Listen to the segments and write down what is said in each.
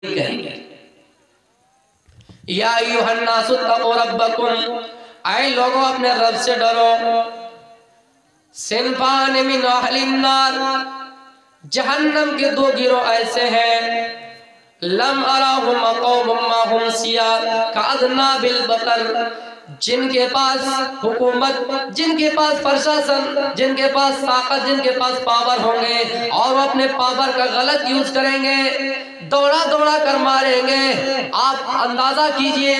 کہیں گے یا ایھا الناس اتقوا ربکم، اے لوگوں اپنے رب سے ڈرو، صنفان من اہل النار، جہنم کے دو گروہ ایسے ہیں، لم اراہم قوم معہم سیاہ کاذناب البقر، جن کے پاس حکومت، جن کے پاس پرشاسن، جن کے پاس طاقت، جن کے پاس پاور ہوں گے اور وہ اپنے پاور کا غلط یوز کریں گے، دوڑا دوڑا کر ماریں گے۔ آپ اندازہ کیجئے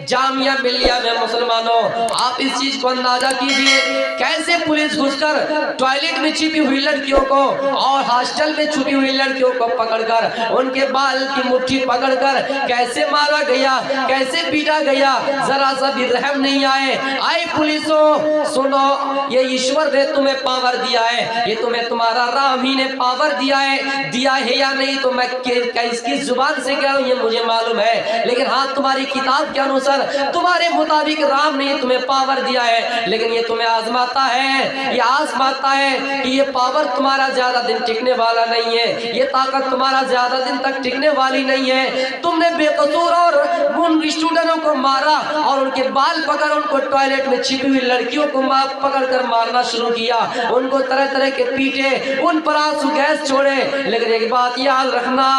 جامعہ ملیہ میں مسلمانوں، آپ اس چیز کو اندازہ کیجئے کیسے پولیس گھس کر ٹوائلٹ میں چھپی ہوئی لڑکیوں کو اور ہاسٹل میں چھپی ہوئی لڑکیوں کو پکڑ کر ان کے بال کی مٹھی پکڑ کر کیسے مارا گیا، کیسے پیٹا گیا، ذرا سا بھی رحم نہیں آئے۔ آئے پولیسوں سنو، یہ ایشور نے تمہیں پاور دیا ہے، یہ تمہیں تمہارا رام ہی نے پاور دیا ہے یا نہیں تو میں اس کی زبان سے کہہ رہا ہوں یہ مجھے معلوم ہے، لیکن ہاں تمہاری کتاب کے انوسار تمہارے مطابق رام نے تمہیں پاور دیا ہے، لیکن یہ تمہیں آزماتا ہے، یہ آزماتا ہے کہ یہ پاور تمہارا زیادہ دن ٹکنے والا نہیں ہے، یہ طاقت تمہارا زیادہ دن تک ٹکنے والی نہیں ہے۔ تم نے بے قصور اور ان اسٹوڈنٹوں کو مارا اور ان کے بال پکڑ ان کو ٹوائلٹ میں چھپی ہوئی لڑکیوں کو پکڑ کر مارنا شروع کیا، ان کو طرح طرح کے پیٹے، ان پر آنسو گیس چھوڑے، لیکن ایک بات یاد رکھنا،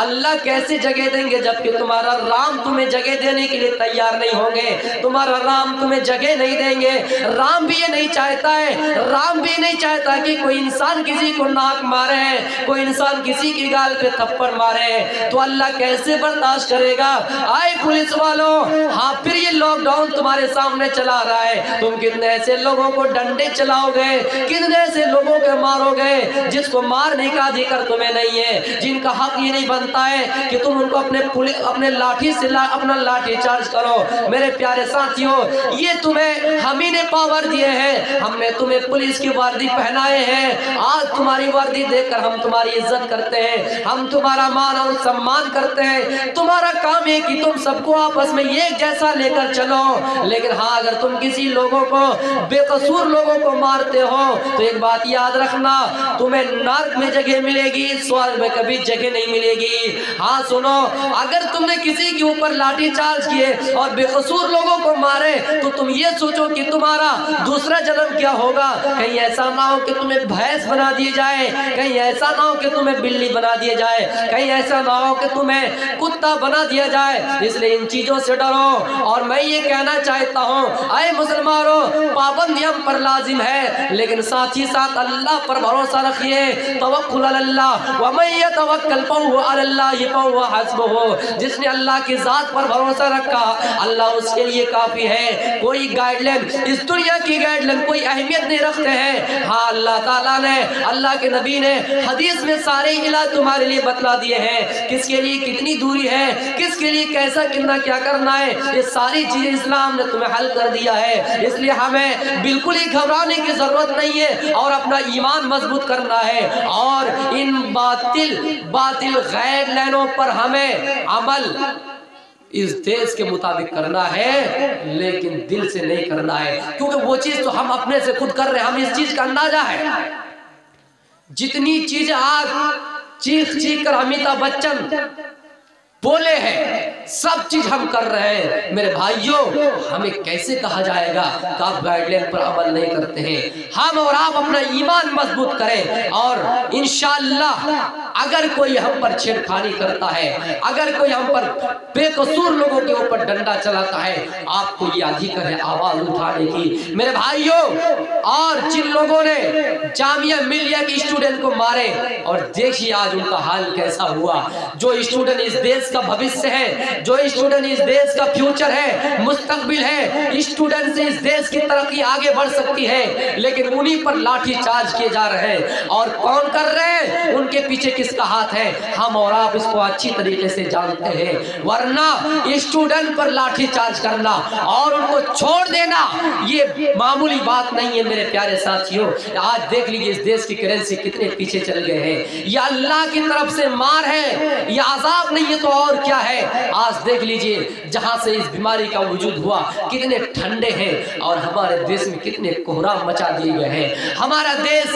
اللہ کیسے جگہ دیں گے جبکہ تمہارا رام تمہیں جگہ دینے کے لیے تیار نہیں ہوں گے، تمہارا رام تمہیں جگہ نہیں دیں گے۔ رام بھی یہ نہیں چاہتا ہے، رام بھی نہیں چاہتا کہ کوئی انسان کسی کو ناک مارے، کوئی انسان کسی کی گال پہ تھپڑ مارے، تو اللہ کیسے برداشت کرے گا؟ آئے پولیس والوں، ہاں پھر یہ لاک ڈاؤن تمہارے سامنے چلا رہا ہے، تم کتنے ایسے لوگوں کو ڈنڈے چلاؤ گے، کتنے ایسے لوگوں کے مارو گے جس کو مارنے کا ذکر تمہیں نہیں ہے، جن کا حق یہ نہیں بنتا ہے کہ تم ان کو اپنے لاٹھی سے اپنا لاٹھی چارج کرو۔ میرے پیارے ساتھیوں، یہ تمہیں ہم ہی نے پاور دیے ہیں، ہم نے تمہیں پولیس کی وردی پہنائے ہیں، آج تمہاری وردی دیکھ کر ہم تمہاری عزت کرتے ہیں، ہم تمہارا مان اور سمان کرتے ہیں، تمہارا کام ہے کہ تم سب کو آپس میں ایک جیسا لے کر چلو، لیکن ہاں اگر تم کسی لوگوں کو بے قصور لوگوں کو مارتے ہو تو ایک بات یاد رکھنا، تمہیں نرک میں جگہ ملے گی، سورگ میں کبھی جگہ نہیں ملے گی۔ ہاں سنو، اگر تم نے کسی کے اوپر لاٹھی چارج کیے اور بے قصور لوگوں کو مارے تو تم یہ سوچو کہ تمہارا دوسرا جنم کیا ہوگا، کہیں ایسا نہ ہو کہ تمہیں بھینس بنا دیے جائے، کہیں ایسا نہ ہو کہ تمہیں بلی بنا دیے جائے، کہیں ایسا نہ ہو کہ تمہیں کتا بنا دیا جائے، اس لیے ان چیزوں سے ڈرو۔ اور میں یہ کہنا چاہتا ہوں، اے مسلمانوں، پابندی ہم پر لازم ہے، لیکن ساتھ ہی ساتھ اللہ پر بھروسہ رکھیے، توکل علی اللہ، ومن یتوکل فہو علی اللہ فہو حسبہ، جس نے اللہ کی ذات پر بھروسہ رکھا اللہ اس کے لیے کافی ہے۔ کوئی گائیڈ لائن، اس دنیا کی گائیڈ لائن کوئی اہمیت نہیں رکھتے ہیں، ہاں اللہ تعالیٰ نے، اللہ کے نبی نے حدیث میں سارے علاج تمہارے لیے بتلا دیے ہیں، کس کے لیے کتنی دوری ہے، کس کے لیے کیسا کتنا کیا کرنا ہے، یہ ساری چیزیں اسلام نے تمہیں حل کر دیا ہے، اس لیے ہمیں بالکل ہی گھبرانے کی ضرورت نہیں ہے اور اپنا ایمان مضبوط کرنا ہے، اور ان باطل غیر لائنوں پر ہمیں عمل اس دیش کے مطابق کرنا ہے، لیکن دل سے نہیں کرنا ہے، کیونکہ وہ چیز تو ہم اپنے سے خود کر رہے ہیں، ہم اس چیز کا اندازہ ہے۔ جتنی چیزیں آج چیخ چیخ کر امیتابھ بچن بولے ہیں، سب چیز ہم کر رہے ہیں، میرے بھائیوں ہمیں کیسے کہا جائے گا کہ آپ گائیڈ لائن پر عمل نہیں کرتے ہیں؟ ہم اور آپ اپنا ایمان مضبوط کریں، اور انشاءاللہ اگر کوئی ہم پر چھیڑخانی کرتا ہے، اگر کوئی ہم پر بے قصور لوگوں کے اوپر ڈنڈا چلاتا ہے، آپ کو یہ ادھیکار ہے آواز اٹھانے کی، میرے بھائیوں۔ اور جن لوگوں نے جامعہ ملیہ کی اسٹوڈنٹ کو مارے، اور دیکھیے آج ان کا حال کیسا ہوا، جو اسٹوڈنٹ اس دیش کا بھوشیہ ہے، جو اسٹوڈنٹ اس دیش کا فیوچر ہے، مستقبل ہے، اسٹوڈنٹ سے اس دیش کی ترقی آگے بڑھ سکتی ہے، لیکن انہی پر لاٹھی چارج کیے جا رہے ہیں، اور کون کر رہے ہیں؟ ان کے پیچھے کس کا ہاتھ ہے؟ ہم اور آپ اس کو اچھی طریقے سے جانتے ہیں، ورنہ اسٹوڈنٹ پر لاٹھی چارج کرنا اور ان کو چھوڑ دینا یہ معمولی بات نہیں ہے میرے پیارے ساتھیوں۔ آج دیکھ لیجئے اس دیش کی کرنسی کتنے پیچھے چل گئے ہیں، یہ اللہ کی طرف سے مار ہے، یہ عذاب نہیں ہے تو اور کیا ہے؟ آج دیکھ لیجئے جہاں سے اس بیماری کا وجود ہوا کتنے ٹھنڈے ہیں، اور ہمارے دیش میں کتنے کوہرام مچا دیے گئے ہیں، ہمارا دیش